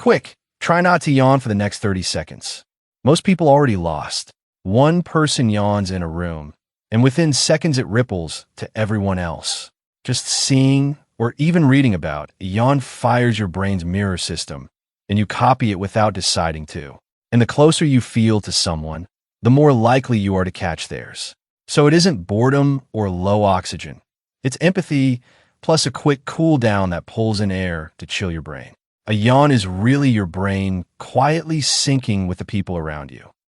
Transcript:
quick, try not to yawn for the next 30 seconds. Most people already lost. One person yawns in a room, and within seconds it ripples to everyone else. Just seeing or even reading about a yawn fires your brain's mirror system, and you copy it without deciding to. And the closer you feel to someone, the more likely you are to catch theirs. So it isn't boredom or low oxygen. It's empathy plus a quick cool down that pulls in air to chill your brain. A yawn is really your brain quietly syncing with the people around you.